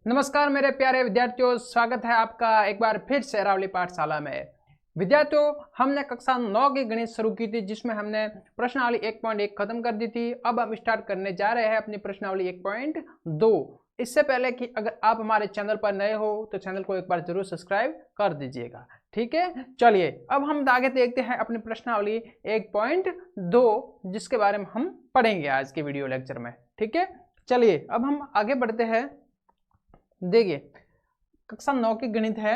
नमस्कार मेरे प्यारे विद्यार्थियों, स्वागत है आपका एक बार फिर से अरावली पाठशाला में। विद्यार्थियों, हमने कक्षा 9 की गणित शुरू की थी जिसमें हमने प्रश्नावली 1.1 खत्म कर दी थी। अब हम स्टार्ट करने जा रहे हैं अपनी प्रश्नावली 1.2। इससे पहले कि अगर आप हमारे चैनल पर नए हो तो चैनल को एक बार जरूर सब्सक्राइब कर दीजिएगा, ठीक है। चलिए अब हम आगे देखते हैं अपनी प्रश्नावली 1.2 जिसके बारे में हम पढ़ेंगे आज के वीडियो लेक्चर में, ठीक है। चलिए अब हम आगे बढ़ते हैं। देखिए कक्षा 9 की गणित है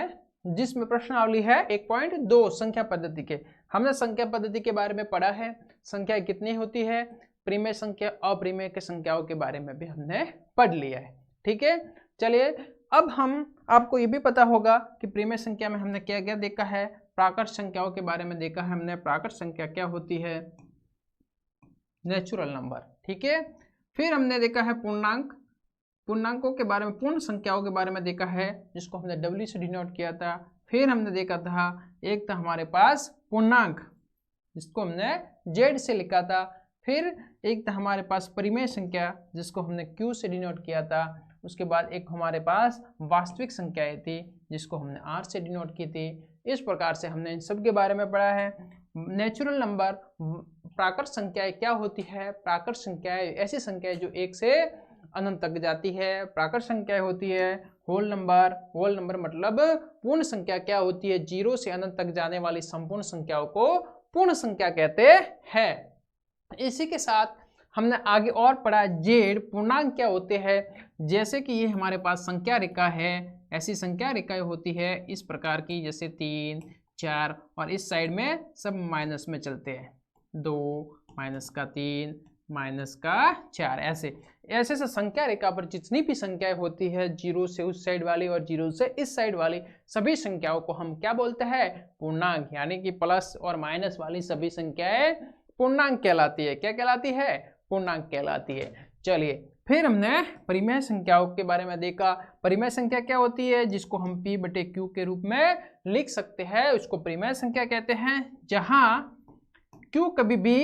जिसमें प्रश्नावली है 1.2 संख्या पद्धति के। हमने संख्या पद्धति के बारे में पढ़ा है, संख्या कितनी होती है, परिमेय संख्या अपरिमेय के संख्याओं के बारे में भी हमने पढ़ लिया है, ठीक है। चलिए अब हम आपको ये भी पता होगा कि परिमेय संख्या में हमने क्या क्या देखा है, प्राकृत संख्याओं के बारे में देखा है हमने। प्राकृत संख्या क्या होती है, नेचुरल नंबर, ठीक है। फिर हमने देखा है पूर्णांक, पूर्णांकों के बारे में, पूर्ण संख्याओं के बारे में देखा है जिसको हमने W से डिनोट किया था। फिर हमने देखा था एक था हमारे पास पूर्णांक जिसको हमने Z से लिखा था। फिर एक था हमारे पास परिमेय संख्या जिसको हमने Q से डिनोट किया था। उसके बाद एक हमारे पास वास्तविक संख्याएं थी जिसको हमने R से डिनोट की थी। इस प्रकार से हमने इन सब के बारे में पढ़ा है। नेचुरल नंबर, प्राकृत संख्याएं क्या होती है, प्राकृत संख्याएं ऐसी संख्याएं जो एक से अनंत तक जाती है। प्राकृत संख्या होती है होल नंबर, होल नंबर मतलब पूर्ण संख्या क्या होती है, 0 से अनंत तक जाने वाली संपूर्ण संख्याओं को पूर्ण संख्या कहते हैं। इसी के साथ हमने आगे और पढ़ा जेड, पूर्णांक क्या होते हैं। जैसे कि ये हमारे पास संख्या रेखा है, ऐसी संख्या रेखाएं होती है इस प्रकार की, जैसे 3, 4 और इस साइड में सब माइनस में चलते हैं, 2 माइनस का 3 माइनस का 4। ऐसे ऐसे से संख्या रेखा पर जितनी भी संख्याएं होती है, 0 से उस साइड वाली और 0 से इस साइड वाली सभी संख्याओं को हम क्या बोलते हैं, पूर्णांक। यानी कि प्लस और माइनस वाली सभी संख्याएं पूर्णांक कहलाती है। क्या कहलाती है, पूर्णांक कहलाती है। चलिए फिर हमने परिमेय संख्याओं के बारे में देखा। परिमेय संख्या क्या होती है, जिसको हम P/Q के रूप में लिख सकते हैं, उसको परिमेय संख्या कहते हैं। जहां Q कभी भी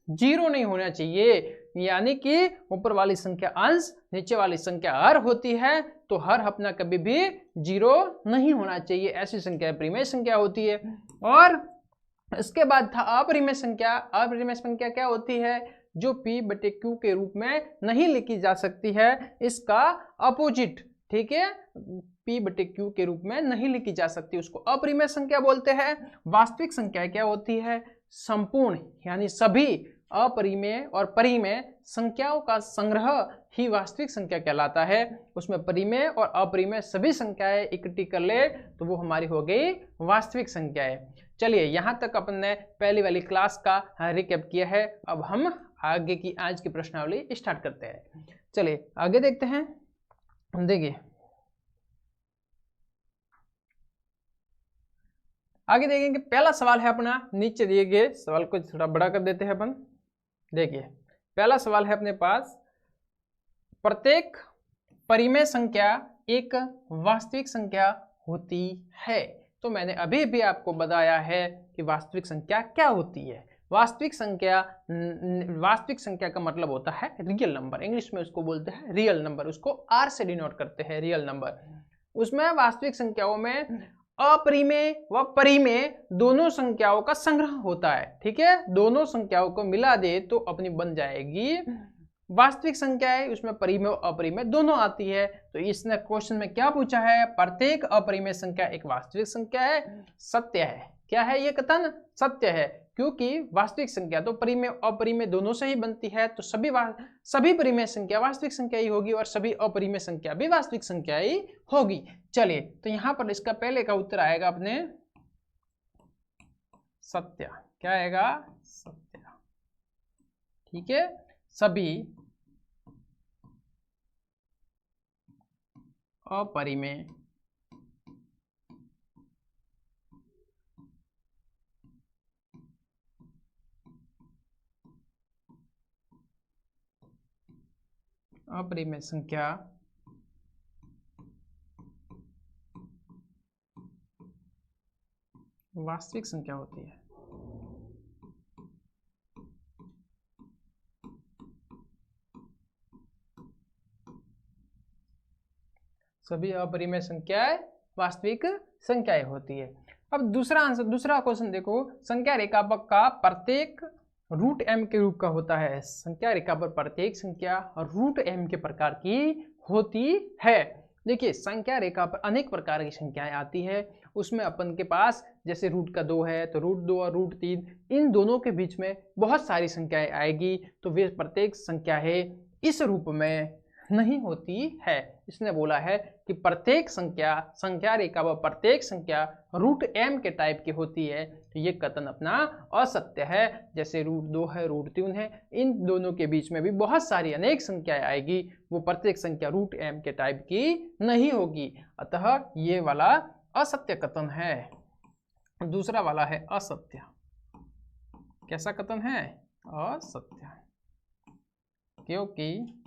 0 नहीं होना चाहिए, यानी कि ऊपर वाली संख्या अंश, नीचे वाली संख्या हर होती है, तो हर अपना कभी भी 0 नहीं होना चाहिए। ऐसी संख्या परिमेय संख्या होती है। और इसके बाद था अपरिमेय संख्या। अपरिमेय संख्या क्या होती है, जो P/Q के रूप में नहीं लिखी जा सकती है, इसका अपोजिट, ठीक है, P/Q के रूप में नहीं लिखी जा सकती, उसको अपरिमेय संख्या बोलते हैं। वास्तविक संख्या क्या होती है, संपूर्ण यानी सभी अपरिमेय और परिमेय संख्याओं का संग्रह ही वास्तविक संख्या कहलाता है। उसमें परिमेय और अपरिमेय सभी संख्याएं इकट्ठी कर ले तो वो हमारी हो गई वास्तविक संख्याएं। चलिए यहाँ तक अपन ने पहली वाली क्लास का रिकैप किया है। अब हम आगे की आज की प्रश्नावली स्टार्ट करते हैं। चलिए आगे देखते हैं। देखिए आगे देखेंगे, पहला सवाल है अपना, नीचे दिए गए सवाल को थोड़ा बड़ा कर देते हैं अपन। देखिए पहला सवाल है अपने पास, प्रत्येक परिमेय संख्या एक वास्तविक संख्या होती है। तो मैंने अभी भी आपको बताया है कि वास्तविक संख्या क्या होती है। वास्तविक संख्या का मतलब होता है रियल नंबर, इंग्लिश में उसको बोलते हैं रियल नंबर, उसको R से डिनोट करते हैं, रियल नंबर। उसमें वास्तविक संख्याओं में अपरिमेय व परिमेय दोनों संख्याओं का संग्रह होता है, ठीक है। दोनों संख्याओं को मिला दे तो अपनी बन जाएगी वास्तविक संख्या है, उसमें परिमेय और अपरिमेय दोनों आती है। तो इसने क्वेश्चन में क्या पूछा है, प्रत्येक अपरिमेय संख्या एक वास्तविक संख्या है, सत्य है। क्या है ये कथन, सत्य है, क्योंकि वास्तविक संख्या तो परिमेय और अपरिमेय दोनों से ही बनती है, तो सभी परिमेय संख्या वास्तविक संख्या ही होगी और सभी अपरिमेय संख्या भी वास्तविक संख्या ही होगी। चलिए तो यहां पर इसका पहले का उत्तर आएगा अपने सत्य। क्या आएगा, सत्य, ठीक है। सभी अपरिमेय अपरिमेय संख्या वास्तविक संख्या होती है। सभी अपरिमेय संख्याएं वास्तविक संख्याएं होती है। अब दूसरा आंसर, दूसरा क्वेश्चन देखो, संख्या रेखा का प्रत्येक रूट एम के रूप का होता है। संख्या रेखा पर प्रत्येक संख्या रूट एम के प्रकार की होती है। देखिए संख्या रेखा पर अनेक प्रकार की संख्याएं आती है, उसमें अपन के पास जैसे रूट का 2 है तो रूट 2 और रूट 3, इन दोनों के बीच में बहुत सारी संख्याएं आएगी, तो वे प्रत्येक संख्या है इस रूप में नहीं होती है। इसने बोला है कि प्रत्येक संख्या, संख्या रेखा व प्रत्येक संख्या रूट एम के टाइप की होती है, तो ये कथन अपना असत्य है। जैसे रूट 2 है, रूट 3 है, इन दोनों के बीच में भी बहुत सारी अनेक संख्याएं आएगी, वो प्रत्येक संख्या रूट एम के टाइप की नहीं होगी, अतः ये वाला असत्य कथन है। दूसरा वाला है असत्य। कैसा कथन है? असत्य, क्योंकि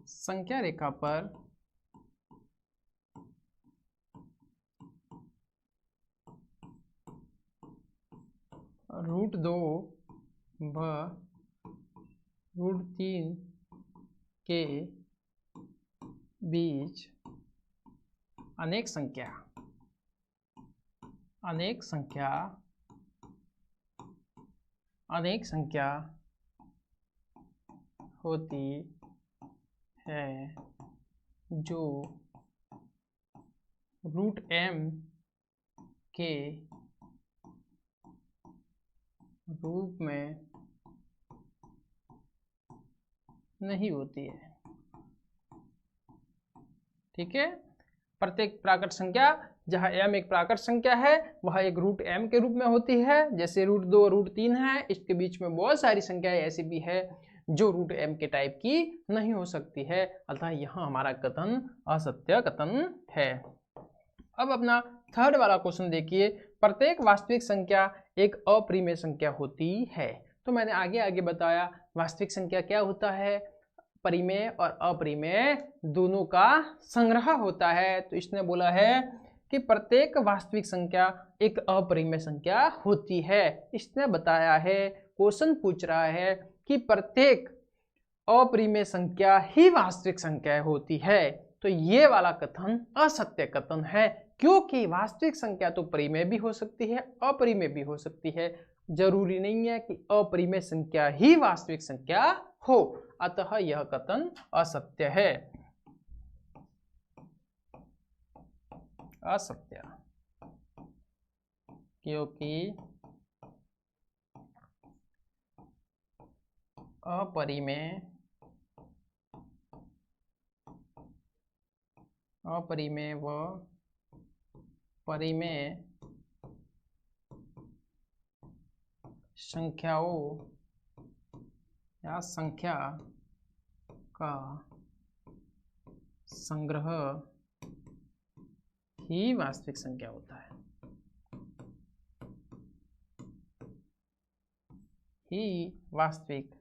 संख्या रेखा पर रूट 2 व रूट 3 के बीच अनेक संख्या होती है जो रूट एम के रूप में नहीं होती है। ठीक है, प्रत्येक प्राकृत संख्या जहां m एक प्राकृत संख्या है वह एक रूट m के रूप में होती है। जैसे रूट 2 रूट 3 है, इसके बीच में बहुत सारी संख्याएं ऐसी भी है जो रूट m के टाइप की नहीं हो सकती है, अतः यहाँ हमारा कथन असत्य कथन है। अब अपना थर्ड वाला क्वेश्चन देखिए, प्रत्येक वास्तविक संख्या एक अपरिमेय संख्या होती है। तो मैंने आगे बताया वास्तविक संख्या क्या होता है, परिमेय और अपरिमेय दोनों का संग्रह होता है। तो इसने बोला है कि प्रत्येक वास्तविक संख्या एक अपरिमेय संख्या होती है। इसने बताया है, क्वेश्चन पूछ रहा है कि प्रत्येक अपरिमेय संख्या ही वास्तविक संख्या होती है, तो ये वाला कथन असत्य कथन है, क्योंकि वास्तविक संख्या तो परिमेय भी हो सकती है अपरिमेय भी हो सकती है, जरूरी नहीं है कि अपरिमेय संख्या ही वास्तविक संख्या हो, अतः यह कथन असत्य है। असत्य, क्योंकि अपरिमेय व परिमेय संख्याओं या संख्या का संग्रह ही वास्तविक संख्या होता है। ही वास्तविक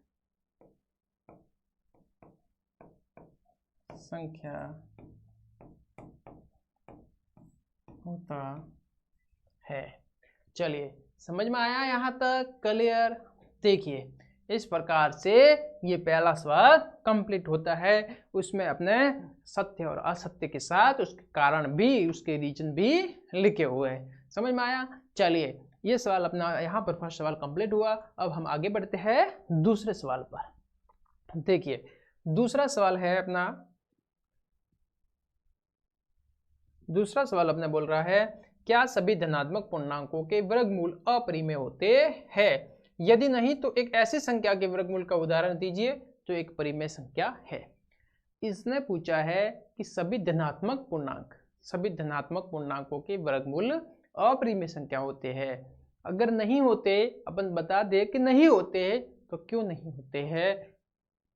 संख्या होता है। चलिए, समझ में आया यहाँ तक? क्लियर? देखिए, इस प्रकार से ये पहला सवाल कंप्लीट होता है। उसमें अपने सत्य और असत्य के साथ उसके कारण भी, उसके रीजन भी लिखे हुए हैं। समझ में आया? चलिए, ये सवाल अपना यहाँ पर फर्स्ट सवाल कंप्लीट हुआ। अब हम आगे बढ़ते हैं दूसरे सवाल पर। देखिए, दूसरा सवाल है अपना, दूसरा सवाल अपने बोल रहा है, क्या सभी धनात्मक पूर्णांकों के वर्गमूल अपरिमेय होते हैं? यदि नहीं तो एक ऐसी संख्या के वर्गमूल का उदाहरण दीजिए जो एक परिमेय संख्या है। इसने पूछा है कि सभी धनात्मक पूर्णांकों के वर्गमूल अपरिमेय संख्या होते हैं। अगर नहीं होते, अपन बता दे कि नहीं होते, तो क्यों नहीं होते हैं,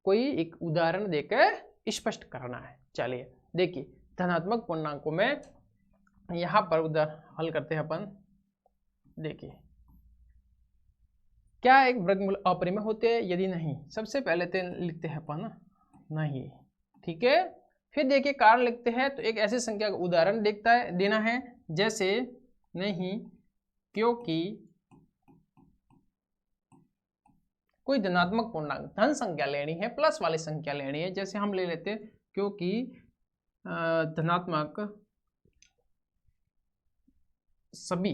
कोई एक उदाहरण देकर स्पष्ट करना है। चलिए देखिए, धनात्मक पूर्णांकों में यहाँ पर हल करते हैं अपन। देखिए, क्या एक वर्गमूल अपरिमेय होते हैं? यदि नहीं, सबसे पहले तो लिखते हैं अपन नहीं। ठीक है, फिर देखिए कारण लिखते हैं, तो एक ऐसी संख्या का उदाहरण देना है, जैसे नहीं क्योंकि कोई धनात्मक पूर्णांक धन संख्या लेनी है, प्लस वाली संख्या लेनी है। जैसे हम ले लेते हैं क्योंकि धनात्मक सभी,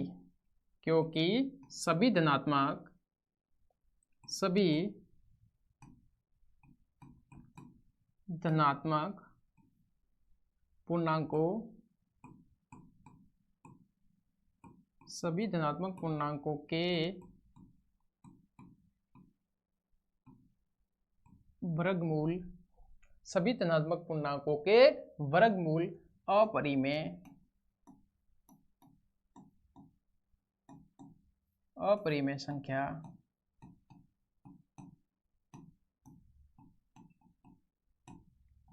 क्योंकि सभी धनात्मक पूर्णांकों के वर्गमूल अपरिमेय संख्या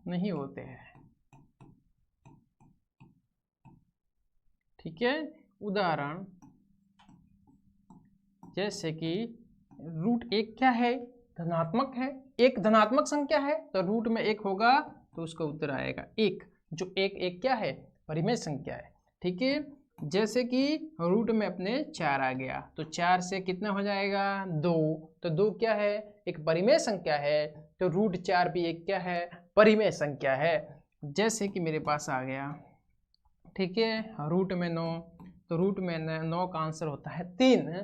नहीं होते हैं। ठीक है, उदाहरण जैसे कि रूट एक क्या है, धनात्मक है, एक धनात्मक संख्या है तो रूट में एक होगा तो उसका उत्तर आएगा एक, जो एक क्या है, परिमेय संख्या है। ठीक है, जैसे कि रूट में अपने 4 आ गया तो 4 से कितना हो जाएगा 2, तो 2 क्या है, एक परिमेय संख्या है, तो रूट 4 भी एक क्या है, परिमेय संख्या है। जैसे कि मेरे पास आ गया, ठीक है, रूट में 9, तो रूट में 9 का आंसर होता है 3,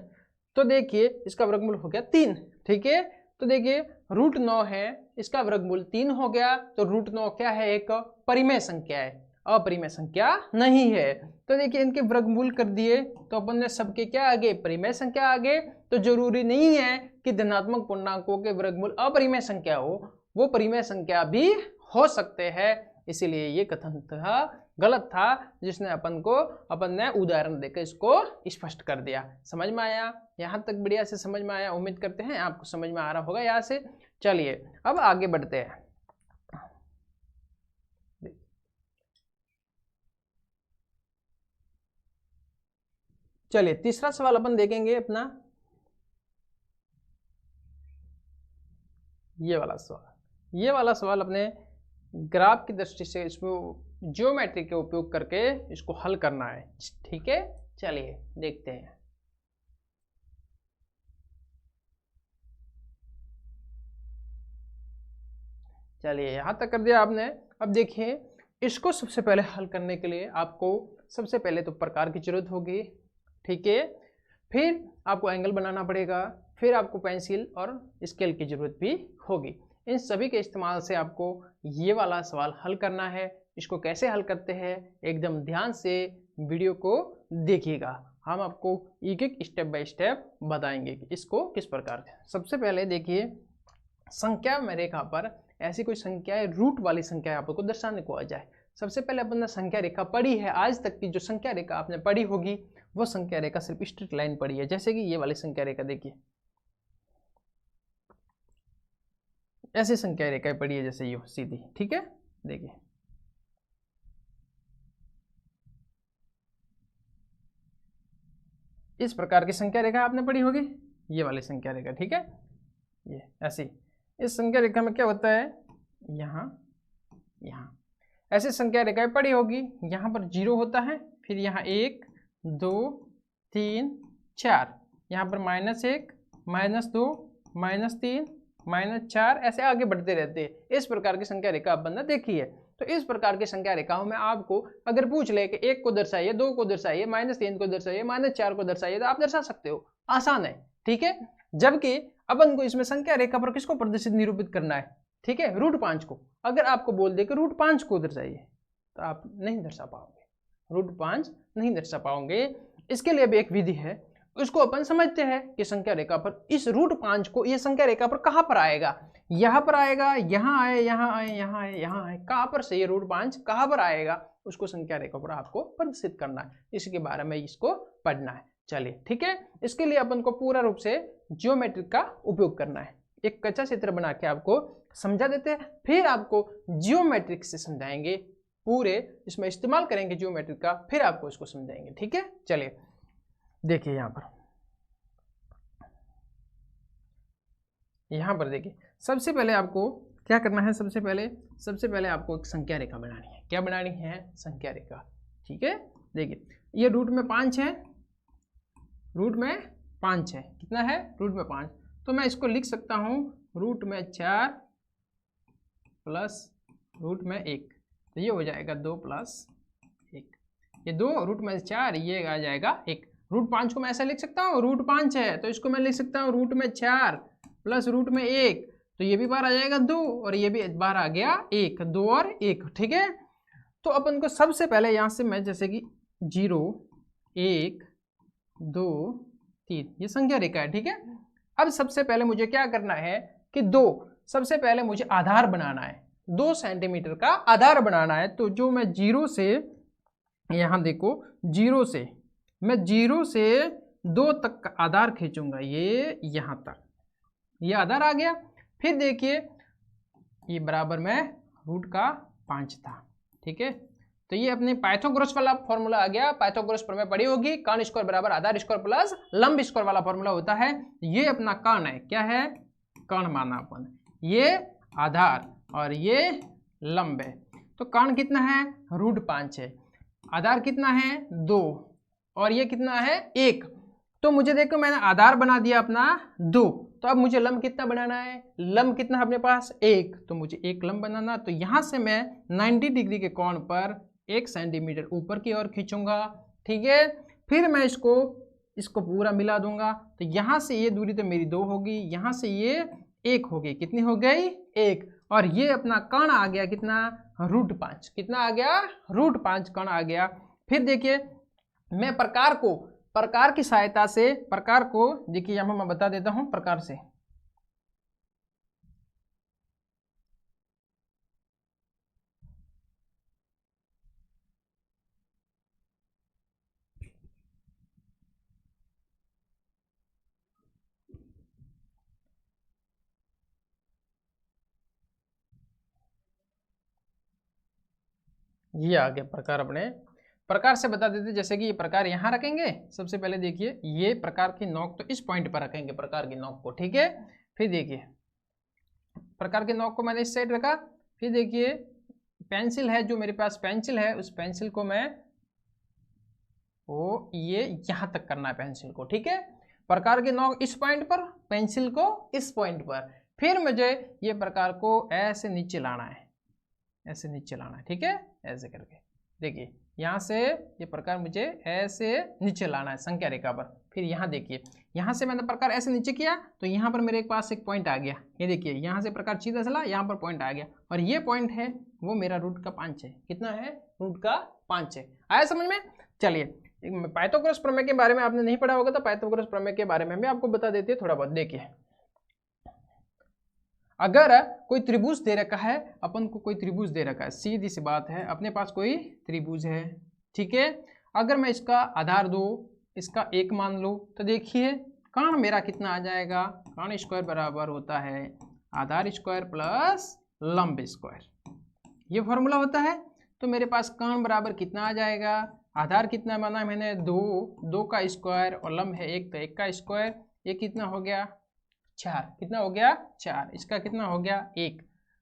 तो देखिए इसका वर्गमूल हो गया 3। ठीक है, तो देखिए रूट 9 है, इसका वर्गमूल 3 हो गया, तो रूट 9 क्या है, एक परिमेय संख्या है, अपरिमेय संख्या नहीं है। तो देखिए इनके वर्गमूल कर दिए तो अपन ने सबके क्या आ गए, परिमेय संख्या आ गए। तो जरूरी नहीं है कि धनात्मक पूर्णांकों के वर्गमूल अपरिमेय संख्या हो, वो परिमेय संख्या भी हो सकते हैं। इसीलिए ये कथन था गलत था, जिसने अपन ने उदाहरण देकर इसको स्पष्ट कर दिया। समझ में आया? यहाँ तक बढ़िया से समझ में आया, उम्मीद करते हैं आपको समझ में आ रहा होगा यहाँ से। चलिए अब आगे बढ़ते हैं। चलिए तीसरा सवाल अपन देखेंगे अपना, ये वाला सवाल अपने ग्राफ की दृष्टि से इसमें ज्योमेट्री के उपयोग करके इसको हल करना है। ठीक है, चलिए देखते हैं। चलिए यहां तक कर दिया आपने। अब देखिए इसको सबसे पहले हल करने के लिए आपको सबसे पहले तो प्रकार की जरूरत होगी। ठीक है, फिर आपको एंगल बनाना पड़ेगा, फिर आपको पेंसिल और स्केल की जरूरत भी होगी। इन सभी के इस्तेमाल से आपको ये वाला सवाल हल करना है। इसको कैसे हल करते हैं एकदम ध्यान से वीडियो को देखिएगा, हम आपको एक एक स्टेप बाय स्टेप बताएंगे कि इसको किस प्रकार। सबसे पहले देखिए संख्या में रेखा पर ऐसी कोई संख्या है, रूट वाली संख्या आपको दर्शाने को आ जाए। सबसे पहले अपन ने संख्या रेखा पढ़ी है, आज तक की जो संख्या रेखा आपने पढ़ी होगी वो संख्या रेखा सिर्फ स्ट्रेट लाइन पढ़ी है। जैसे कि ये वाली संख्या रेखा देखिए, ऐसी संख्या रेखा पढ़ी है जैसे ये सीधी। ठीक है, देखिए इस प्रकार की संख्या रेखा आपने पढ़ी होगी, ये वाली संख्या रेखा। ठीक है, ये ऐसी इस संख्या रेखा में क्या होता है, यहाँ ऐसी संख्या रेखाएं पढ़ी होगी। यहाँ पर 0 होता है, फिर यहाँ 1 2 3 4, यहाँ पर -1 -2 -3 -4, ऐसे आगे बढ़ते रहते हैं। इस प्रकार की संख्या रेखा अपन ने देखी है। तो इस प्रकार की संख्या रेखाओं में आपको अगर पूछ ले कि 1 को दर्शाइए, 2 को दर्शाइए, -3 को दर्शाइए, -4 को दर्शाइए, तो आप दर्शा सकते हो, आसान है। ठीक है, जबकि अपन को इसमें संख्या रेखा पर किसको प्रदर्शित निरूपित करना है, ठीक है, रूट 5 को। अगर आपको बोल दे कि रूट 5 को दर्शाइए तो आप नहीं दर्शा पाओगे, रूट 5 नहीं दर्शा पाओगे। इसके लिए भी एक विधि है, उसको अपन समझते हैं कि संख्या रेखा पर इस रूट 5 को ये संख्या रेखा पर कहां पर आएगा, यहां पर आएगा, यहां आए, यहां आए, यहां आए, यहां आए, कहां पर से ये रूट 5 कहां पर आएगा, उसको संख्या रेखा पर आपको प्रदर्शित करना है। इसके बारे में इसको पढ़ना है। चलिए ठीक है, इसके लिए अपन को पूरा रूप से ज्योमेट्री का उपयोग करना है। एक कच्चा चित्र बना के आपको समझा देते हैं, फिर आपको ज्योमेट्रिक से समझाएंगे, पूरे इसमें इस्तेमाल करेंगे ज्योमेट्रिक का, फिर आपको इसको समझाएंगे। ठीक है, चलिए देखिए यहाँ पर देखिए सबसे पहले आपको क्या करना है, सबसे पहले आपको एक संख्या रेखा बनानी है। क्या बनानी है, संख्या रेखा। ठीक है, देखिए ये रूट में 5 है, रूट में 5 है, कितना है, रूट में 5, तो मैं इसको लिख सकता हूँ रूट में 4 प्लस रूट में 1, तो ये हो जाएगा 2 प्लस 1, ये 2 रूट में 4, ये आ जाएगा 1। रूट 5 को मैं ऐसे लिख सकता हूँ, रूट 5 है तो इसको मैं लिख सकता हूँ रूट में 4 प्लस रूट में 1, तो ये भी बाहर आ जाएगा 2 और ये भी बाहर आ गया 1, 2 और 1, ठीक है। तो अपन को सबसे पहले यहाँ से मैं जैसे कि 0 1 2 3 ये संख्या रेखा है, ठीक है। अब सबसे पहले मुझे क्या करना है कि सबसे पहले मुझे आधार बनाना है, 2 सेंटीमीटर का आधार बनाना है। तो जो मैं 0 से, यहाँ देखो 0 से मैं 0 से 2 तक का आधार खींचूंगा, ये यहाँ तक, ये आधार आ गया। फिर देखिए ये बराबर में रूट का 5 था, ठीक है। तो ये अपने पाइथागोरस वाला फॉर्मूला आ गया, पाइथागोरस प्रमेय पड़ी होगी, कर्ण स्क्वायर बराबर आधार स्क्वायर प्लस लंब स्क्वायर वाला फॉर्मूला होता है। ये अपना कर्ण है, क्या है, कर्ण माना अपन, ये आधार और ये लंब है। तो कर्ण कितना है, रूट 5 है, आधार कितना है 2 और ये कितना है 1। तो मुझे देखो मैंने आधार बना दिया अपना 2, तो अब मुझे लंब कितना बनाना है, लंब कितना है अपने पास 1, तो मुझे एक लंब बनाना। तो यहाँ से मैं 90 डिग्री के कोण पर 1 सेंटीमीटर ऊपर की ओर खींचूंगा, ठीक है। फिर मैं इसको पूरा मिला दूंगा, तो यहाँ से ये दूरी तो मेरी 2 होगी, यहाँ से ये 1 होगी, कितनी हो गई 1, और ये अपना कर्ण आ गया कितना, रूट 5, कितना आ गया, रूट 5 कर्ण आ गया। फिर देखिए मैं प्रकार की सहायता से, प्रकार को देखिए यहाँ मैं बता देता हूँ प्रकार से। ये आ गया प्रकार, अपने प्रकार से बता देते, जैसे कि ये प्रकार यहाँ रखेंगे। सबसे पहले देखिए ये प्रकार की नोक तो इस पॉइंट पर रखेंगे, प्रकार की नोक को, ठीक है। फिर देखिए प्रकार के नोक को मैंने इस साइड रखा। फिर देखिए पेंसिल है, जो मेरे पास पेंसिल है, उस पेंसिल को मैं ये यहाँ तक करना है पेंसिल को, ठीक है। प्रकार के नोक इस पॉइंट पर, पेंसिल को इस पॉइंट पर। फिर मुझे ये प्रकार को ऐसे नीचे लाना है, ऐसे नीचे लाना है, ठीक है, ऐसे करके। देखिए यहाँ से ये प्रकार मुझे ऐसे नीचे लाना है संख्या रेखा पर। फिर यहाँ देखिए, यहाँ से मैंने प्रकार ऐसे नीचे किया तो यहाँ पर मेरे पास एक पॉइंट आ गया, ये देखिए यहाँ से प्रकार सीधा चला, यहाँ पर पॉइंट आ गया, और ये पॉइंट है वो मेरा रूट का 5 है, कितना है, रूट का 5 है। आया समझ में। चलिए पाइथागोरस प्रमेय के बारे में आपने नहीं पढ़ा होगा, तो पाइथागोरस प्रमेय के बारे में भी आपको बता देते हैं थोड़ा बहुत। देखिए अगर कोई त्रिभुज दे रखा है, अपन को कोई त्रिभुज दे रखा है, सीधी सी बात है, अपने पास कोई त्रिभुज है, ठीक है। अगर मैं इसका आधार दो, इसका 1 मान लो, तो देखिए कर्ण मेरा कितना आ जाएगा, कर्ण स्क्वायर बराबर होता है आधार स्क्वायर प्लस लंब स्क्वायर, ये फॉर्मूला होता है। तो मेरे पास कर्ण बराबर कितना आ जाएगा, आधार कितना माना मैंने 2 का स्क्वायर और लंब है 1, तो 1 का स्क्वायर, ये कितना हो गया 4, कितना हो गया 4, इसका कितना हो गया 1।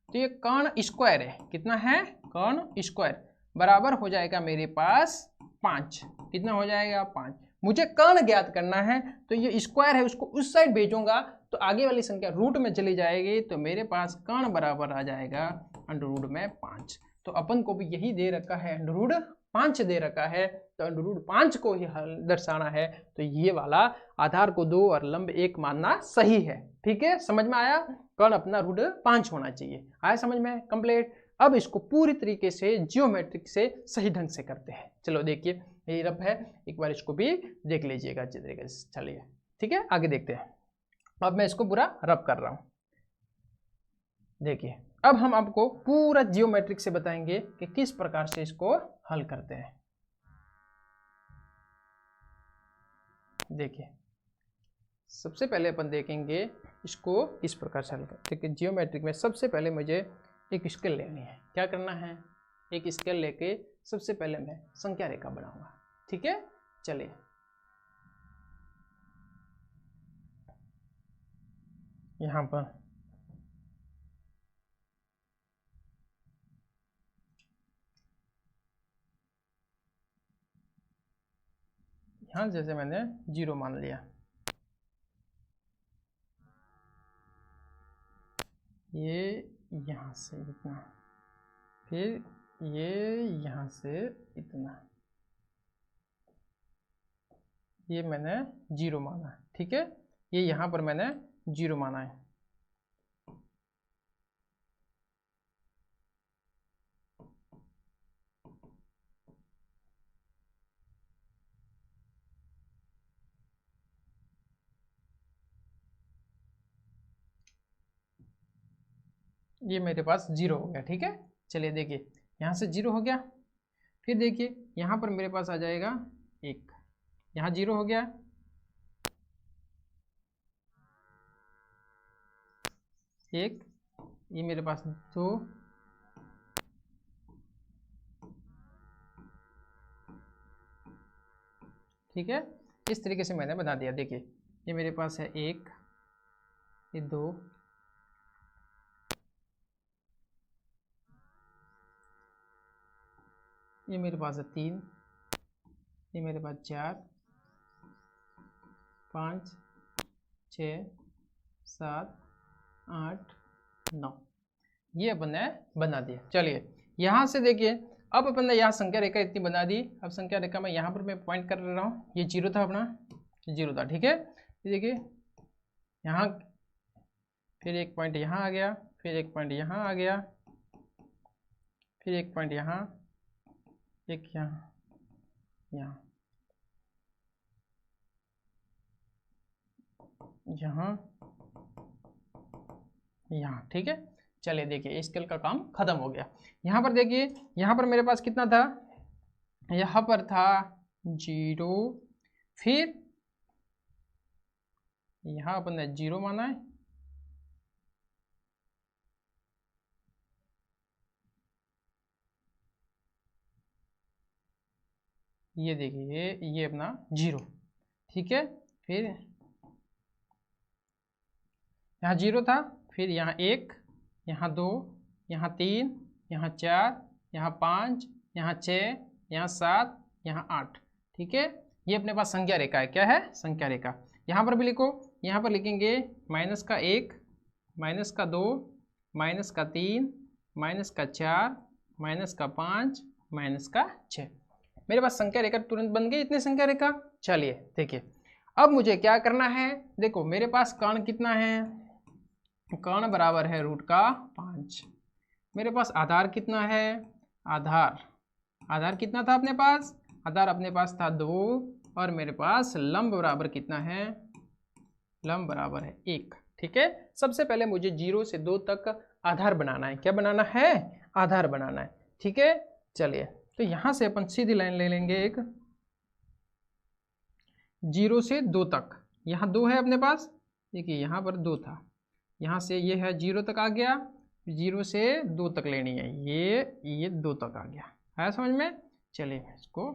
तो ये कर्ण स्क्वायर है, कितना है कर्ण स्क्वायर, बराबर हो जाएगा मेरे पास 5, कितना हो जाएगा 5। मुझे कर्ण ज्ञात करना है, तो ये स्क्वायर है उसको उस साइड भेजूंगा तो आगे वाली संख्या रूट में चली जाएगी, तो मेरे पास कर्ण बराबर आ जाएगा अंडर रूट में 5। तो अपन को भी यही दे रखा है, अंडर रूट 5 दे रखा है, तो अंडर रूट 5 को ही दर्शाना है, तो ये वाला आधार को 2 और लंब 1 मानना सही है, ठीक है। समझ में आया, कर्ण अपना रूट 5 होना चाहिए, आया समझ में, कंप्लीट। अब इसको पूरी तरीके से जियोमेट्रिक से सही ढंग से करते हैं। चलो देखिए यही रफ है, एक बार इसको भी देख लीजिएगा अच्छे तरीके से। चलिए ठीक है, आगे देखते हैं। अब मैं इसको पूरा रफ कर रहा हूं। देखिए अब हम आपको पूरा जियोमेट्रिक से बताएंगे कि किस प्रकार से इसको हल करते हैं। देखिए सबसे पहले अपन देखेंगे इसको इस प्रकार से हल करते हैं। जियोमेट्रिक में सबसे पहले मुझे एक स्केल लेनी है। क्या करना है, एक स्केल लेके सबसे पहले मैं संख्या रेखा बनाऊंगा, ठीक है। चलिए यहाँ पर यहाँ जैसे मैंने 0 मान लिया, ये यहाँ से इतना, फिर ये यहाँ से इतना, ये मैंने 0 माना है। ठीक है, ये यहाँ पर मैंने 0 माना है। ये मेरे पास 0 हो गया। ठीक है, चलिए देखिए यहाँ से 0 हो गया, फिर देखिए यहाँ पर मेरे पास आ जाएगा 1, यहाँ 0 हो गया, एक, ये मेरे पास 2, ठीक है, इस तरीके से मैंने बना दिया। देखिए ये मेरे पास है 1, ये 2, ये मेरे पास है 3, ये मेरे पास 4, 5, 6, 7, 8, 9, ये अपन ने बना दिया। चलिए यहाँ से देखिए, अब अपन ने यहाँ संख्या रेखा इतनी बना दी। अब संख्या रेखा में यहाँ पर मैं पॉइंट कर रहा हूँ, ये 0 था अपना, 0 था। ठीक है, ये देखिए यहाँ, फिर एक पॉइंट यहाँ आ गया, फिर एक पॉइंट यहाँ आ गया, फिर एक पॉइंट यहाँ, एक यहाँ, यहाँ, यहाँ, यहाँ। ठीक है, चलिए देखिए स्केल का काम खत्म हो गया। यहाँ पर देखिए, यहाँ पर मेरे पास कितना था, यहाँ पर था 0, फिर यहाँ अपन ने 0 माना है, ये देखिए ये अपना 0। ठीक है, फिर यहाँ 0 था, फिर यहाँ 1, यहाँ 2, यहाँ 3, यहाँ 4, यहाँ 5, यहाँ 6, यहाँ 7, यहाँ 8। ठीक है, ये अपने पास संख्या रेखा है। क्या है? संख्या रेखा। यहाँ पर भी लिखो, यहाँ पर लिखेंगे -1, -2, -3, -4, -5, -6। मेरे पास संख्या रेखा तुरंत बन गई, इतनी संख्या रेखा। चलिए देखिए अब मुझे क्या करना है। देखो मेरे पास कर्ण कितना है, कर्ण बराबर है √5। मेरे पास आधार कितना है, आधार कितना था अपने पास, आधार अपने पास था 2, और मेरे पास लंब बराबर कितना है, लंब बराबर है 1। ठीक है, सबसे पहले मुझे 0 से 2 तक आधार बनाना है। क्या बनाना है? आधार बनाना है। ठीक है, चलिए तो यहां से अपन सीधी लाइन ले लेंगे, एक 0 से 2 तक। यहाँ 2 है अपने पास, देखिए यहाँ पर 2 था, यहाँ से ये है 0 तक आ गया, 0 से 2 तक लेनी है, ये 2 तक आ गया है समझ में। चलिए इसको,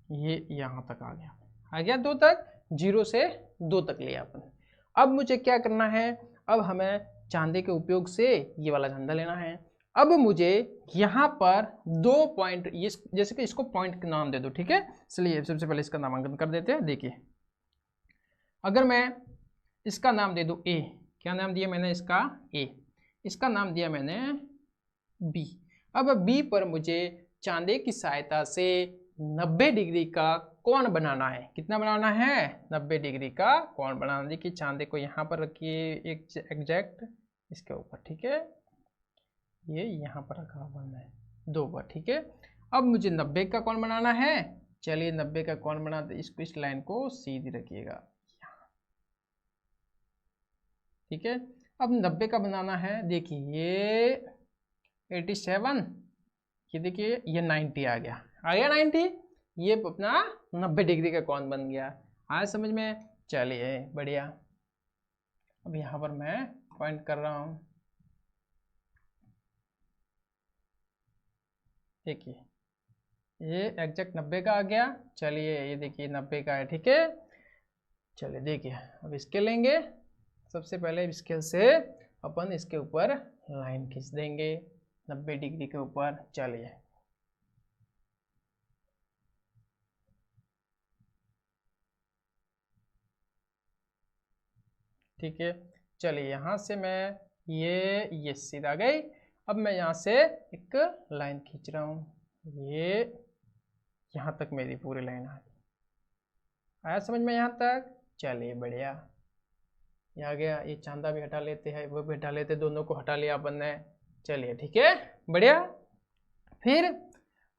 ये यहाँ तक आ गया 2 तक, 0 से 2 तक लिया अपन। अब मुझे क्या करना है, अब हमें चांदे के उपयोग से ये वाला झंडा लेना है। अब मुझे यहाँ पर 2 पॉइंट, ये जैसे कि इसको पॉइंट का नाम दे दो। ठीक है, इसलिए सबसे पहले इसका नामांकन कर देते हैं। देखिए अगर मैं इसका नाम दे दूं ए, क्या नाम दिया मैंने इसका? ए। इसका नाम दिया मैंने बी। अब बी पर मुझे चांदे की सहायता से 90 डिग्री का कोण बनाना है। कितना बनाना है? 90 डिग्री का कोण बनाना। देखिए चांदे को यहाँ पर रखिए एक एग्जैक्ट इसके ऊपर। ठीक है, ये यहाँ पर रखा हुआ है 2 पर। ठीक है, अब मुझे 90 का कोण बनाना है। चलिए 90 का कोण बनाते, इसको इस लाइन को सीधी रखिएगा। ठीक है, अब 90 का बनाना है। देखिए ये 87, ये देखिए ये 90 आ गया 90, ये अपना 90 डिग्री का कोण बन गया। आया समझ में? चलिए बढ़िया। अब यहाँ पर मैं पॉइंट कर रहा हूँ, देखिए ये एग्जैक्ट 90 का आ गया। चलिए ये देखिए 90 का है। ठीक है, चलिए देखिए अब स्केल लेंगे। सबसे पहले स्केल से अपन इसके ऊपर लाइन खींच देंगे 90 डिग्री के ऊपर। चलिए ठीक है, चलिए यहाँ से मैं ये सीधा गई। अब मैं यहाँ से एक लाइन खींच रहा हूँ, ये यहाँ तक मेरी पूरी लाइन आ गई। आया समझ में यहाँ तक? चलिए बढ़िया, ये आ गया। ये चांदा भी हटा लेते हैं, वो भी हटा लेते, दोनों को हटा लिया अपन ने। चलिए ठीक है, बढ़िया। फिर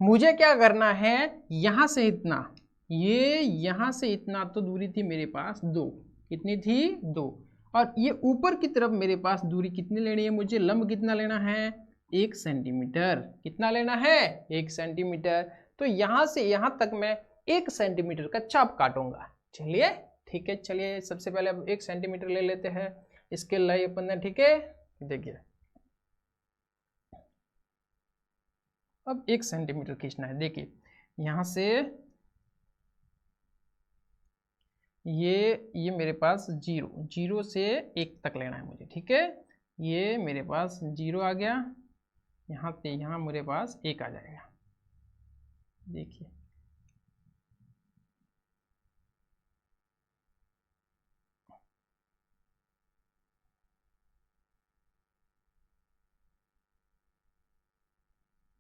मुझे क्या करना है, यहाँ से इतना, ये यहाँ से इतना तो दूरी थी मेरे पास 2। कितनी थी? 2। और ये ऊपर की तरफ मेरे पास दूरी कितनी लेनी है मुझे? लंब कितना लेना है? 1 सेंटीमीटर। कितना लेना है? 1 सेंटीमीटर। तो यहाँ से यहाँ तक मैं 1 सेंटीमीटर का चाप काटूंगा। चलिए ठीक है, चलिए सबसे पहले अब 1 सेंटीमीटर ले लेते हैं, स्केल लाई अपन ने। ठीक है, देखिए अब 1 सेंटीमीटर खींचना है। देखिए यहाँ से ये मेरे पास 0 से 1 तक लेना है मुझे। ठीक है, ये मेरे पास 0 आ गया, यहाँ से यहाँ मेरे पास 1 आ जाएगा। देखिए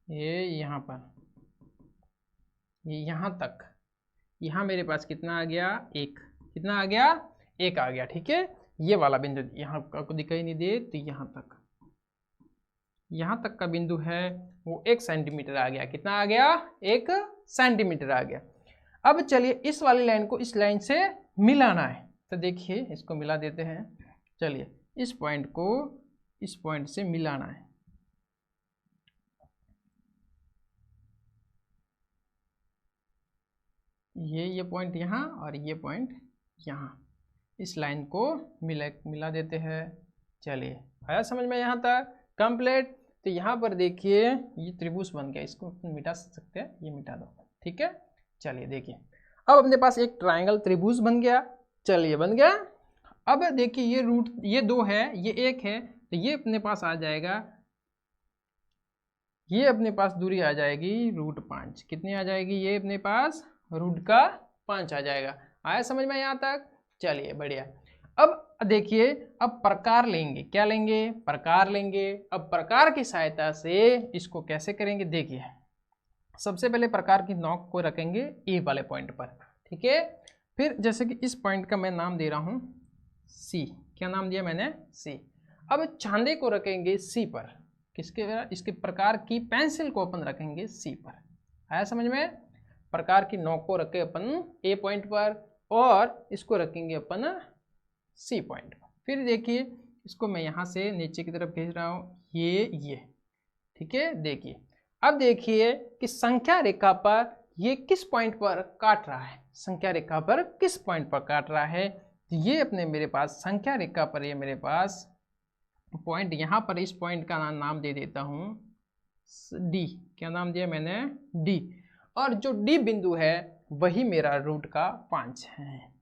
ये यहाँ पर, ये यहाँ तक, यहाँ मेरे पास कितना आ गया? 1। कितना आ गया? 1 आ गया। ठीक है, ये वाला बिंदु यहाँ आपको दिखाई नहीं दे तो यहाँ तक का बिंदु है वो 1 सेंटीमीटर आ गया। कितना आ गया? 1 सेंटीमीटर आ गया। अब चलिए इस वाली लाइन को इस लाइन से मिलाना है, तो देखिए इसको मिला देते हैं। चलिए इस पॉइंट को इस पॉइंट से मिलाना है। ये पॉइंट यहाँ और ये पॉइंट यहाँ, इस लाइन को मिला देते हैं। चलिए आया समझ में यहाँ तक? कंप्लीट। तो यहाँ पर देखिए ये त्रिभुज बन गया, इसको मिटा सकते हैं, ये मिटा दो। ठीक है, चलिए देखिए अब अपने पास एक ट्रायंगल त्रिभुज बन गया। चलिए बन गया। अब देखिए ये रूट, ये 2 है, ये 1 है, तो ये अपने पास आ जाएगा, ये अपने पास दूरी आ जाएगी √5। कितनी आ जाएगी? ये अपने पास √5 आ जाएगा। आया समझ में यहाँ तक? चलिए बढ़िया। अब देखिए अब प्रकार लेंगे, क्या लेंगे? प्रकार लेंगे। अब प्रकार की सहायता से इसको कैसे करेंगे? देखिए सबसे पहले प्रकार की नोक को रखेंगे ए वाले पॉइंट पर। ठीक है, फिर जैसे कि इस पॉइंट का मैं नाम दे रहा हूँ सी। क्या नाम दिया मैंने? सी। अब चांदे को रखेंगे सी पर। किसके? इसके प्रकार की पेंसिल को अपन रखेंगे सी पर। आया समझ में? प्रकार की नोक को रखे अपन ए पॉइंट पर और इसको रखेंगे अपन सी पॉइंट पर। फिर देखिए इसको मैं यहाँ से नीचे की तरफ भेज रहा हूँ, ये। ठीक है, देखिए अब देखिए कि संख्या रेखा पर ये किस पॉइंट पर काट रहा है। संख्या रेखा पर किस पॉइंट पर काट रहा है? ये अपने मेरे पास संख्या रेखा पर, ये मेरे पास पॉइंट यहाँ पर, इस पॉइंट का नाम दे देता हूँ डी। क्या नाम दिया मैंने? डी। और जो डी बिंदु है वही मेरा √5 है।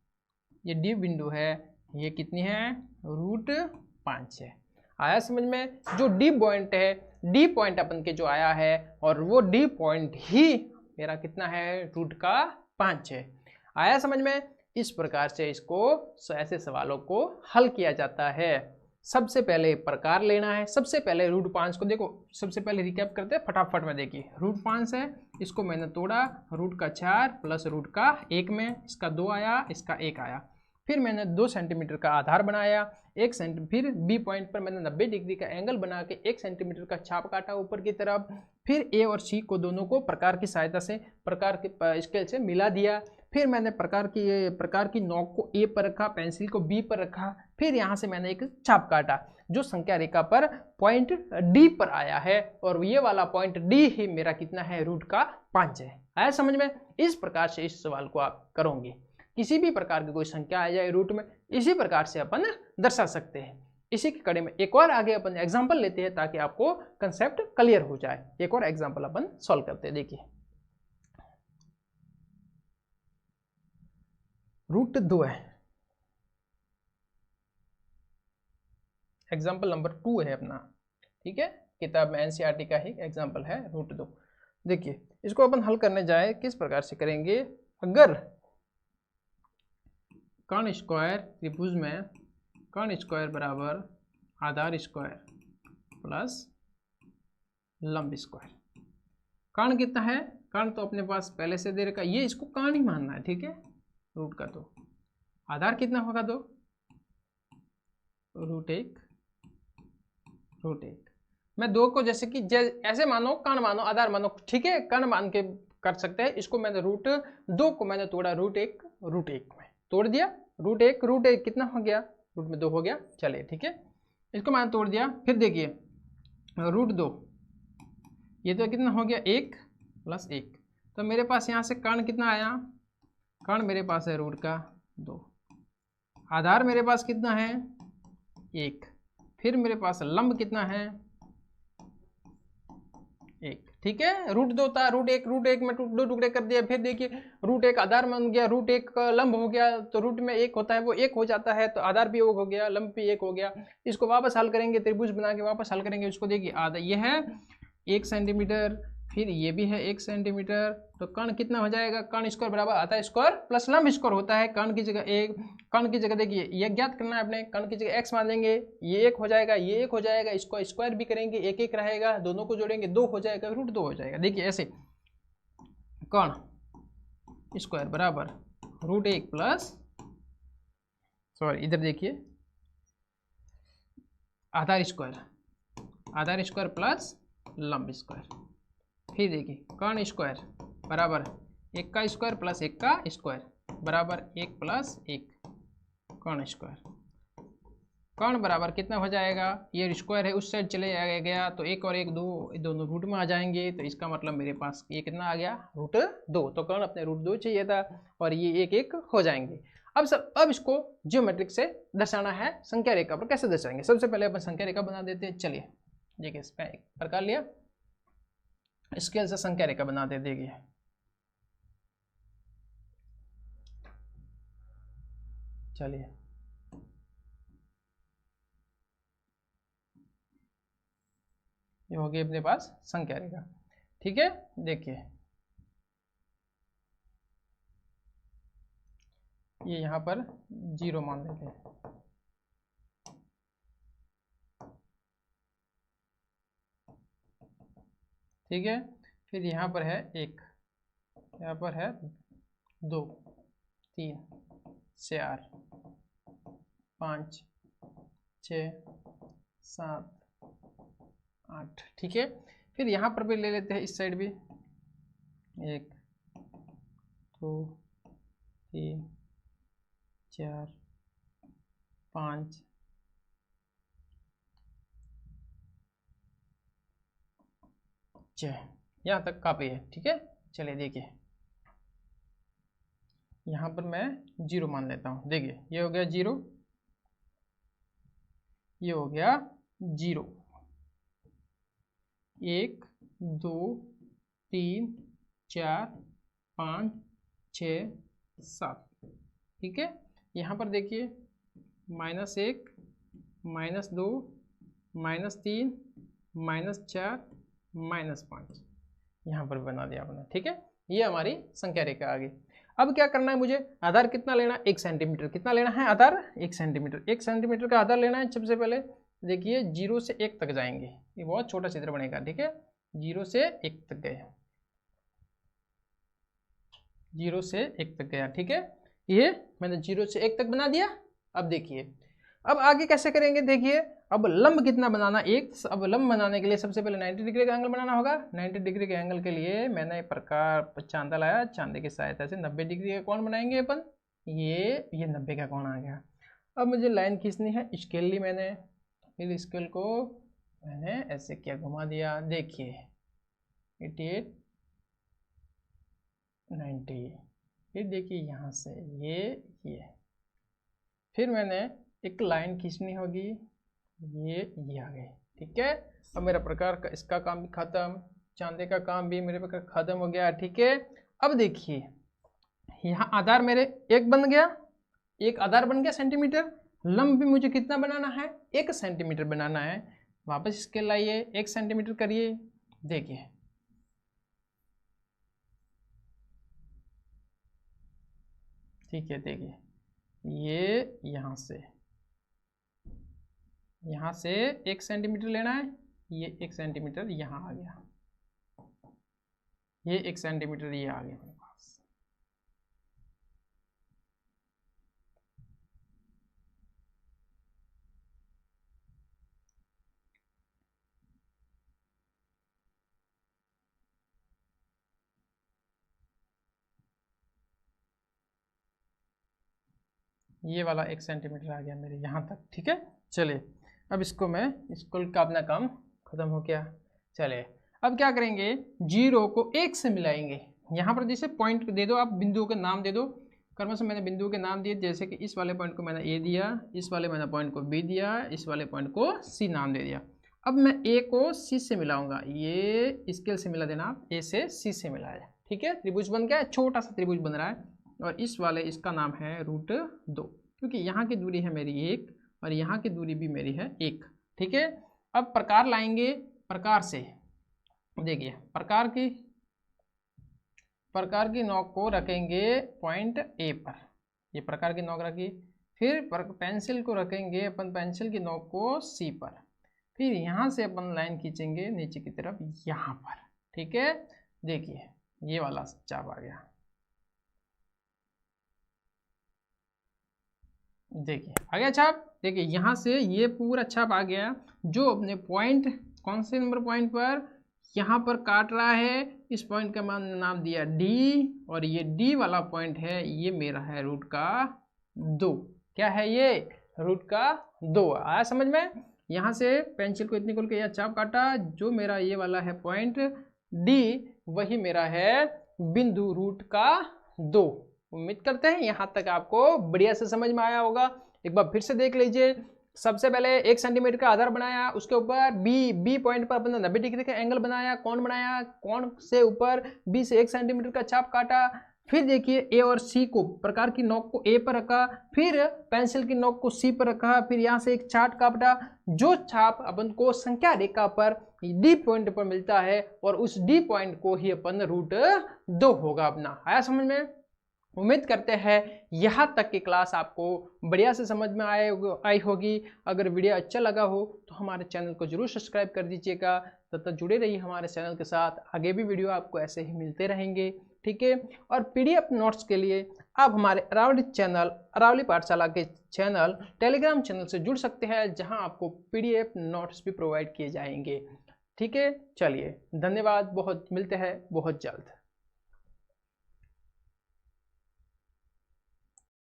ये डी बिंदु है, ये कितनी है? √5 है। आया समझ में? जो डी पॉइंट है, डी पॉइंट अपन के जो आया है, और वो डी पॉइंट ही मेरा कितना है? √5 है। आया समझ में? इस प्रकार से इसको, ऐसे सवालों को हल किया जाता है। सबसे पहले प्रकार लेना है। सबसे पहले √5 को देखो, सबसे पहले रिकैप करते हैं फटाफट में। देखिए √5 है, इसको मैंने तोड़ा, √4 प्लस √1 में, इसका 2 आया, इसका 1 आया। फिर मैंने 2 सेंटीमीटर का आधार बनाया, 1 सेंटीमीटर। फिर बी पॉइंट पर मैंने 90 डिग्री का एंगल बना के 1 सेंटीमीटर का छाप काटा ऊपर की तरफ। फिर ए और सी को, दोनों को प्रकार की सहायता से, प्रकार के स्केल से मिला दिया। फिर मैंने प्रकार की नोक को ए पर रखा, पेंसिल को बी पर रखा। फिर यहाँ से मैंने एक चाप काटा जो संख्या रेखा पर पॉइंट डी पर आया है, और ये वाला पॉइंट डी ही मेरा कितना है? √5 है। आया समझ में? इस प्रकार से इस सवाल को आप करोगे। किसी भी प्रकार की कोई संख्या आ जाए रूट में, इसी प्रकार से अपन दर्शा सकते हैं। इसी की कड़ी में एक और आगे अपन एग्जांपल लेते हैं ताकि आपको कंसेप्ट क्लियर हो जाए। एक और एग्जांपल अपन सॉल्व करते हैं। देखिए √2 है, एग्जांपल नंबर 2 है अपना। ठीक है, किताब में एनसीईआरटी का ही एग्जांपल है √2। देखिए इसको अपन हल करने जाए किस प्रकार से करेंगे। अगर कर्ण स्क्वायर त्रिभुज में कर्ण स्क्वायर बराबर आधार स्क्वायर प्लस लंब स्क्वायर। कर्ण कितना है, कर्ण तो अपने पास पहले से दे रखा, ये इसको कर्ण ही मानना है, ठीक है, रूट का। तो आधार कितना होगा, 2 रूट एक रूट एक। मैं 2 को जैसे कि ऐसे मानो, कर्ण मानो, आधार मानो, ठीक है, कर्ण मान के कर सकते हैं। इसको मैंने रूट 2 को मैंने तोड़ा रूट एक में तोड़ दिया। रूट एक कितना हो गया, रूट में 2 हो गया, चलिए ठीक है, इसको मैंने तोड़ दिया। फिर देखिए रूट 2, ये तो कितना हो गया, 1 प्लस 1। तो मेरे पास यहाँ से कर्ण कितना आया, कर्ण मेरे पास है रूट का 2, आधार मेरे पास कितना है 1, फिर मेरे पास लंब कितना है 1, ठीक है। रूट 2 था, रूट एक में 2 टुकड़े कर दिया। फिर देखिए रूट 1 आधार बन गया, रूट 1 लंब हो गया, तो रूट में 1 होता है वो 1 हो जाता है, तो आधार भी 1 हो गया, लंब भी 1 हो गया। इसको वापस हल करेंगे, त्रिभुज बना के वापस हल करेंगे उसको। देखिए आधा ये है 1 सेंटीमीटर, फिर ये भी है 1 सेंटीमीटर, तो कर्ण कितना हो जाएगा, कर्ण स्क्वायर बराबर आधा स्क्वायर प्लस लंब स्क्वायर होता है। कर्ण की जगह कर्ण की जगह देखिए ये ज्ञात करना है अपने, कर्ण की जगह x मान लेंगे, ये 1 हो जाएगा, ये 1 हो जाएगा, इसको स्क्वायर भी करेंगे, 1 1 रहेगा, दोनों को जोड़ेंगे 2 हो जाएगा, रूट 2 हो जाएगा। देखिए ऐसे कर्ण स्क्वायर बराबर रूट 1 प्लस, सॉरी इधर देखिए आधार स्क्वायर प्लस लंब स्क्वायर। फिर देखिए कर्ण स्क्वायर बराबर 1 का स्क्वायर प्लस 1 का स्क्वायर बराबर 1 प्लस 1 कर्ण स्क्वायर। कर्ण बराबर कितना हो जाएगा, ये स्क्वायर है उस साइड चले गया, तो 1 और 1 2 दोनों रूट में आ जाएंगे, तो इसका मतलब मेरे पास ये कितना आ गया, रूट 2। तो कर्ण अपने रूट 2 चाहिए था, और ये 1 1 हो जाएंगे। अब इसको जियोमेट्रिक से दर्शाना है, संख्या रेखा पर कैसे दर्शाएंगे। सबसे पहले अपन संख्या रेखा बना देते हैं। चलिए देखिए इसका एक प्रकार लिया, स्केल से संख्या रेखा बना दे। देखिए चलिए ये हो गई अपने पास संख्या रेखा, ठीक है। देखिए ये यहाँ पर 0 मान लेते हैं, ठीक है। फिर यहाँ पर है 1, यहाँ पर है 2 3 4 5 6 7 8, ठीक है। फिर यहाँ पर भी ले लेते हैं, इस साइड भी 1 2 3 4 5 6, यहाँ तक काफी है, ठीक है। चलिए देखिए यहाँ पर मैं 0 मान लेता हूँ। देखिए ये हो गया 0, ये हो गया 0, 1 2 3 4 5 6 7, ठीक है। यहाँ पर देखिए -1 -2 -3 -4 -5, यहाँ पर बना दिया आपने, ठीक है। ये हमारी संख्या रेखा आ गई। अब क्या करना है मुझे, आधार कितना लेना है, 1 सेंटीमीटर। कितना लेना है आधार, 1 सेंटीमीटर। 1 सेंटीमीटर का आधार लेना है। सबसे पहले देखिए 0 से 1 तक जाएंगे, ये बहुत छोटा चित्र बनेगा, ठीक है। 0 से 1 तक गए, 0 से 1 तक गया, ठीक है। ये मैंने 0 से 1 तक बना दिया। अब देखिए अब आगे कैसे करेंगे, देखिए अब लंब कितना बनाना, 1। अब लंब बनाने के लिए सबसे पहले 90 डिग्री का एंगल बनाना होगा। 90 डिग्री के एंगल के लिए मैंने प्रकार चांदा लाया, चांदे की सहायता से 90 डिग्री का कोण बनाएंगे अपन। ये 90 का कोण आ गया। अब मुझे लाइन खींचनी है, स्केल ली मैंने, फिर स्केल को मैंने ऐसे क्या घुमा दिया, देखिए 88 90। फिर देखिए यहाँ से ये फिर मैंने एक लाइन खींचनी होगी, ये आ गई, ठीक है। अब मेरा प्रकार का इसका काम भी खत्म, चांदे का काम भी मेरे प्रकार खत्म हो गया, ठीक है। अब देखिए यहाँ आधार मेरे 1 बन गया, 1 आधार बन गया सेंटीमीटर। लंब भी मुझे कितना बनाना है, 1 सेंटीमीटर बनाना है। वापस स्केल लाइए, 1 सेंटीमीटर करिए, देखिए ठीक है। देखिए ये यहाँ से यहाँ से 1 सेंटीमीटर लेना है, ये 1 सेंटीमीटर यहाँ आ गया, ये 1 सेंटीमीटर ये आ गया मेरे पास। ये वाला 1 सेंटीमीटर आ गया मेरे यहाँ तक, ठीक है। चलिए अब इसको मैं, इसको का अपना काम खत्म हो गया। चलिए अब क्या करेंगे, 0 को 1 से मिलाएंगे। यहाँ पर जैसे पॉइंट दे दो, आप बिंदुओं के नाम दे दो। क्रमशः मैंने बिंदुओं के नाम दिए, जैसे कि इस वाले पॉइंट को मैंने ए दिया, इस वाले मैंने पॉइंट को बी दिया, इस वाले पॉइंट को सी नाम दे दिया। अब मैं ए को सी से मिलाऊंगा, ये स्केल से मिला देना आप, ए से सी से मिलाया, ठीक है। त्रिभुज बन गया, छोटा सा त्रिभुज बन रहा है, और इस वाले इसका नाम है √2, क्योंकि यहाँ की दूरी है मेरी 1 और यहाँ की दूरी भी मेरी है 1, ठीक है। अब प्रकार लाएंगे, प्रकार से देखिए, प्रकार की नोक को रखेंगे पॉइंट ए पर, ये प्रकार की नोक रखी। फिर पेंसिल को रखेंगे अपन पेंसिल की नोक को सी पर, फिर यहाँ से अपन लाइन खींचेंगे नीचे की तरफ यहाँ पर, ठीक है। देखिए ये वाला चाप आ गया, देखिए आ गया छाप। देखिए यहाँ से ये पूरा छाप आ गया, जो अपने पॉइंट कौन से नंबर पॉइंट पर यहाँ पर काट रहा है, इस पॉइंट का मैंने नाम दिया डी, और ये डी वाला पॉइंट है, ये मेरा है √2। क्या है ये, √2। आया समझ में। यहाँ से पेंसिल को इतनी खोल के यह चाप काटा, जो मेरा ये वाला है पॉइंट डी, वही मेरा है बिंदु √2। उम्मीद करते हैं यहाँ तक आपको बढ़िया से समझ में आया होगा। एक बार फिर से देख लीजिए। सबसे पहले 1 सेंटीमीटर का आधार बनाया, उसके ऊपर बी पॉइंट पर अपने 90 डिग्री का एंगल बनाया, कोण बनाया, कोण से ऊपर बी से 1 सेंटीमीटर का चाप काटा। फिर देखिए ए और सी को, प्रकार की नोक को ए पर रखा, फिर पेंसिल की नोक को सी पर रखा, फिर यहाँ से एक चार्ट काटा, जो छाप अपन को संख्या रेखा पर डी पॉइंट पर मिलता है, और उस डी पॉइंट को ही अपन √2 होगा अपना। आया समझ में। उम्मीद करते हैं यहाँ तक की क्लास आपको बढ़िया से समझ में आई होगी। अगर वीडियो अच्छा लगा हो तो हमारे चैनल को जरूर सब्सक्राइब कर दीजिएगा। तब तक जुड़े रहिए हमारे चैनल के साथ, आगे भी वीडियो आपको ऐसे ही मिलते रहेंगे, ठीक है। और पीडीएफ नोट्स के लिए आप हमारे अरावली पाठशाला के चैनल टेलीग्राम चैनल से जुड़ सकते हैं, जहाँ आपको पीडीएफ नोट्स भी प्रोवाइड किए जाएंगे, ठीक है। चलिए धन्यवाद, बहुत मिलते हैं बहुत जल्द।